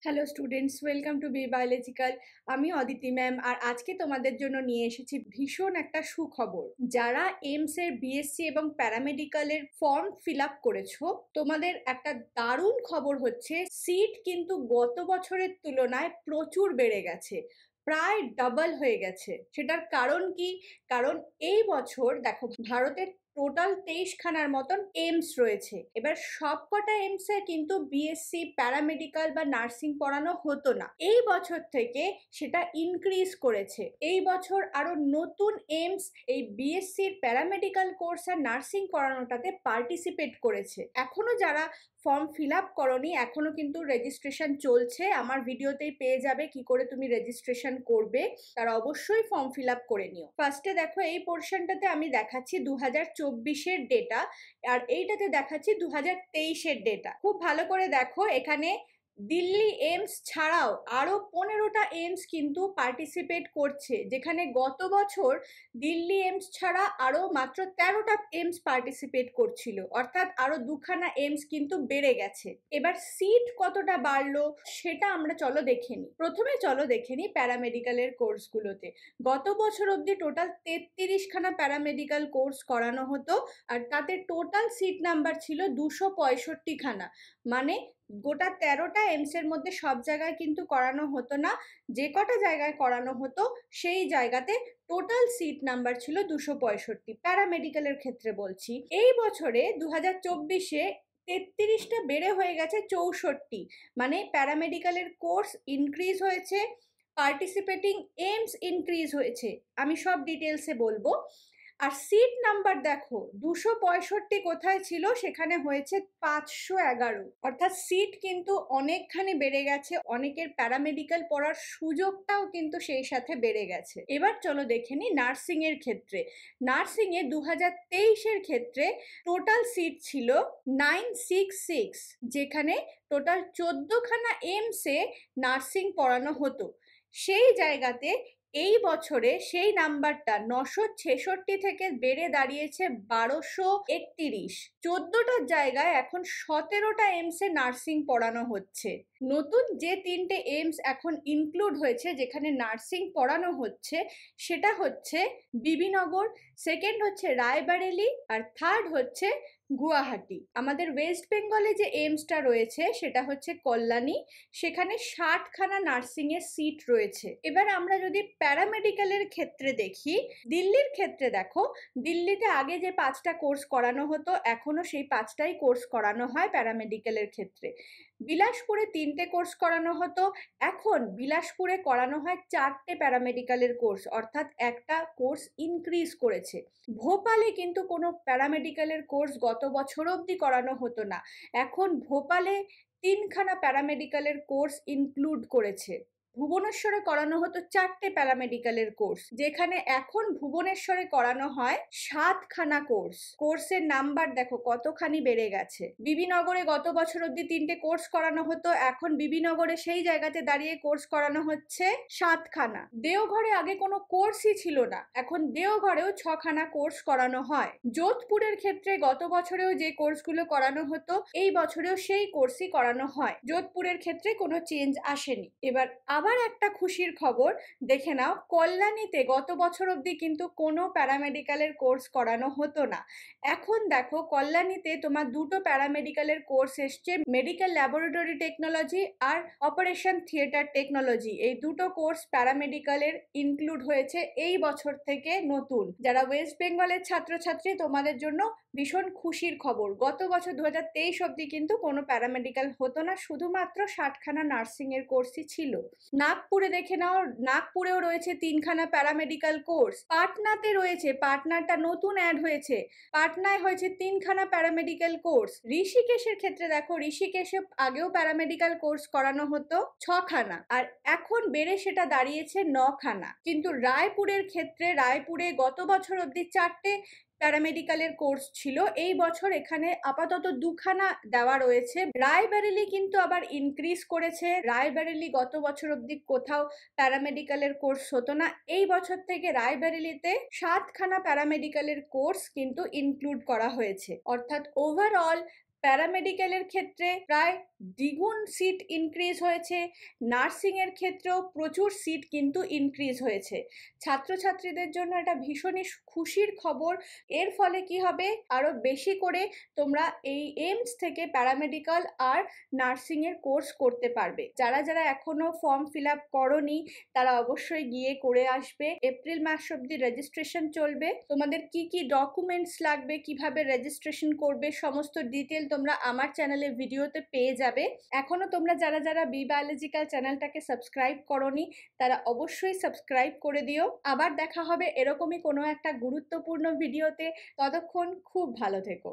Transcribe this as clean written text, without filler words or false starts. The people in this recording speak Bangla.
Hello students, welcome to be biological. আমি অদিতি ম্যাম, আর আজকে তোমাদের জন্য নিয়ে এসেছি ভীষণ একটা সুখবর। যারা এইমস এর বিএসসি এবং প্যারামেডিক্যালের ফর্ম ফিল আপ করেছো, তোমাদের একটা দারুণ খবর হচ্ছে, সিট কিন্তু গত বছরের তুলনায় প্রচুর বেড়ে গেছে, প্রায় ডাবল হয়ে গেছে। সেটার কারণ কি? কারণ এই বছর দেখো, ভারতের টোটাল 23খানার মতন এইমস রয়েছে। এবার সবকটা এইমস এ কিন্তু বিএসসি প্যারামেডিক্যাল বা নার্সিং পড়ানো হতো না। এই বছর থেকে সেটা ইনক্রিজ করেছে। এই বছর আরো নতুন এইমস এই বিএসসির প্যারামেডিক্যাল কোর্স আর নার্সিং পড়ানোটাতে পার্টিসিপেট করেছে। এখনো যারা ফর্ম ফিল আপ করনি, এখনো কিন্তু রেজিস্ট্রেশন চলছে। আমার ভিডিওতেই পেয়ে যাবে কি করে তুমি রেজিস্ট্রেশন করবে। তারা অবশ্যই ফর্ম ফিল আপ করে নিও। ফার্স্টে দেখো, এই পোর্শনটাতে আমি দেখাচ্ছি 2024-এর ডেটা, আর এইটাতে দেখাচ্ছি 2023-এর ডেটা। খুব ভালো করে দেখো, এখানে দিল্লি এইমস ছাড়াও আরো 15টা এইমস কিন্তু পার্টিসিপেট করছে, যেখানে গত বছর দিল্লি এইমস ছাড়া আরো মাত্র 13টা এইমস পার্টিসিপেট করছিল, অর্থাৎ আরো দুখানা এইমস কিন্তু বেড়ে গেছে। এবার সিট কতটা বাড়লো সেটা আমরা চলো দেখে নিই। প্রথমে চলো দেখে নিই প্যারামেডিক্যালের কোর্সগুলোতে। গত বছর অব্দি টোটাল 33খানা প্যারামেডিক্যাল কোর্স করানো হতো, আর তাতে টোটাল সিট নাম্বার ছিল 265খানা। মানে গোটা 13টা এইমস এর মধ্যে সব জায়গায় কিন্তু করানো হতো না। যে কটা জায়গায় করানো হতো সেই জায়গাতে টোটাল সিট নাম্বার ছিল 265, প্যারামেডিক্যালের ক্ষেত্রে বলছি। এই বছরে 2024-এ 33টা বেড়ে হয়ে গেছে 64। মানে প্যারামেডিক্যালের কোর্স ইনক্রিজ হয়েছে, পার্টিসিপেটিং এইমস ইনক্রিজ হয়েছে। আমি সব ডিটেলসে বলবো। আর সিট নাম্বার দেখো, 265 কোথায় ছিল, সেখানে হয়েছে 511। অর্থাৎ সিট কিন্তু অনেকখানি বেড়ে গেছে। অনেকের প্যারামেডিক্যাল পড়ার সুযোগটাও কিন্তু সেই সাথে বেড়ে গেছে। এবার চলো দেখে নি নার্সিং এর ক্ষেত্রে। নার্সিং এ 2023-এর ক্ষেত্রে টোটাল সিট ছিল 966, যেখানে টোটাল 14খানা এইমস এ নার্সিং পড়ানো হতো। সেই জায়গাতে এই বছরে সেই নাম্বারটা 966 থেকে বেড়ে দাঁড়িয়েছে 1231। 14টার জায়গায় এখন 17টা এইমস এ নার্সিং পড়ানো হচ্ছে। নতুন যে 3টে এইমস এখন ইনক্লুড হয়েছে যেখানে নার্সিং পড়ানো হচ্ছে, সেটা হচ্ছে বিবিনগর, সেকেন্ড হচ্ছে রায়বারেলি, আর থার্ড হচ্ছে গুয়াহাটি। আমাদের ওয়েস্ট বেঙ্গলে যে এইমসটা রয়েছে সেটা হচ্ছে কল্যাণী, সেখানে 60খানা নার্সিং এর সিট রয়েছে। এবার আমরা যদি প্যারামেডিক্যালের ক্ষেত্রে দেখি, দিল্লির ক্ষেত্রে দেখো, দিল্লিতে আগে যে 5টা কোর্স করানো হতো এখনো সেই 5টাই কোর্স করানো হয় প্যারামেডিক্যালের ক্ষেত্রে। বিলাসপুরে 3টে কোর্স করানো হতো, এখন বিলাসপুরে করানো হয় 4টে প্যারামেডিক্যালের কোর্স, অর্থাৎ একটা কোর্স ইনক্রিজ করেছে। ভোপালে কিন্তু কোনো প্যারামেডিক্যালের কোর্স গত বছর অবধি করানো হতো না, এখন ভোপালে 3খানা প্যারামেডিক্যালের কোর্স ইনক্লুড করেছে। ভুবনেশ্বরে করানো হতো 4টে প্যারামেডিক্যালের কোর্স, যেখানে এখন ভুবনেশ্বরে করানো হয় 7খানা কোর্স। কোর্সের নাম্বার দেখো কতখানি বেড়ে গেছে। বিবিনগরে গত বছর অব্দি 3টে কোর্স করানো হতো, এখন বিবিনগরে সেই জায়গাতে দাঁড়িয়ে কোর্স করানো হচ্ছে 7খানা। দেওঘরে আগে কোনো কোর্সই ছিল না, এখন দেওঘরেও 6খানা কোর্স করানো হয়। যোধপুরের ক্ষেত্রে গত বছরেও যে কোর্সগুলো করানো হতো এই বছরেও সেই কোর্সই করানো হয়। যোধপুরের ক্ষেত্রে কোনো চেঞ্জ আসেনি। এবার আবার একটা খুশির খবর দেখে নাও, কল্যাণীতে গত বছর অবধি কিন্তু কোনো প্যারামেডিক্যালের কোর্স করানো হতো না। এখন দেখো কল্যাণীতে তোমার 2টো প্যারামেডিক্যালের কোর্স এসছে, মেডিকেল ল্যাবরেটরি টেকনোলজি আর অপারেশন থিয়েটার টেকনোলজি। এই 2টো কোর্স প্যারামেডিক্যালের ইনক্লুড হয়েছে এই বছর থেকে নতুন। যারা ওয়েস্ট বেঙ্গলের ছাত্রছাত্রী, তোমাদের জন্য ভীষণ খুশির খবর। গত বছর 2023 অবধি কিন্তু কোনো প্যারামেডিক্যাল হতো না, শুধুমাত্র 60খানা নার্সিং এর কোর্সই ছিল। নাগপুরে দেখে নাও, নাগপুরেও রয়েছে 3খানা প্যারামেডিক্যাল কোর্স। পাটনাতে রয়েছে, পাটনাটা নতুন অ্যাড হয়েছে, পাটনায় হয়েছে 3খানা প্যারামেডিক্যাল কোর্স। ঋষিকেশের ক্ষেত্রে দেখো, ঋষিকেশে আগেও প্যারামেডিক্যাল কোর্স করানো হতো 6খানা, আর এখন বেড়ে সেটা দাঁড়িয়েছে 9খানা। কিন্তু রায়পুরের ক্ষেত্রে, রায়পুরে গত বছর অবধি 4টে প্যারামেডিক্যালের কোর্স ছিল, এই বছর এখানে আপাতত 2খানা দেওয়া রয়েছে। রায়বেরেলি কিন্তু আবার ইনক্রিজ করেছে। রায়বেরেলি গত বছর অবধি কোথাও প্যারামেডিক্যালের কোর্স হতো না, এই বছর থেকে রায়বেরেলিতে 7খানা প্যারামেডিক্যালের কোর্স কিন্তু ইনক্লুড করা হয়েছে। অর্থাৎ ওভারঅল প্যারামেডিক্যালের ক্ষেত্রে প্রায় দ্বিগুণ সিট ইনক্রিজ হয়েছে, নার্সিংয়ের ক্ষেত্রেও প্রচুর সিট কিন্তু ইনক্রিজ হয়েছে। ছাত্রছাত্রীদের জন্য এটা ভীষণই খুশির খবর। এর ফলে কি হবে, আরও বেশি করে তোমরা এই এইমস থেকে প্যারামেডিক্যাল আর নার্সিংয়ের কোর্স করতে পারবে। যারা যারা এখনও ফর্ম ফিল আপ করনি তারা অবশ্যই গিয়ে করে আসবে। এপ্রিল মাস অবধি রেজিস্ট্রেশন চলবে। তোমাদের কি কি ডকুমেন্টস লাগবে, কিভাবে রেজিস্ট্রেশন করবে, সমস্ত ডিটেল তোমরা আমার চ্যানেলে ভিডিওতে পেয়ে যাবে। এখনো তোমরা যারা যারা বি বায়োলজিক্যাল চ্যানেলটাকে সাবস্ক্রাইব করনি তারা অবশ্যই সাবস্ক্রাইব করে দিও। আবার দেখা হবে এরকমই কোনো একটা গুরুত্বপূর্ণ ভিডিওতে। ততক্ষণ খুব ভালো থেকো।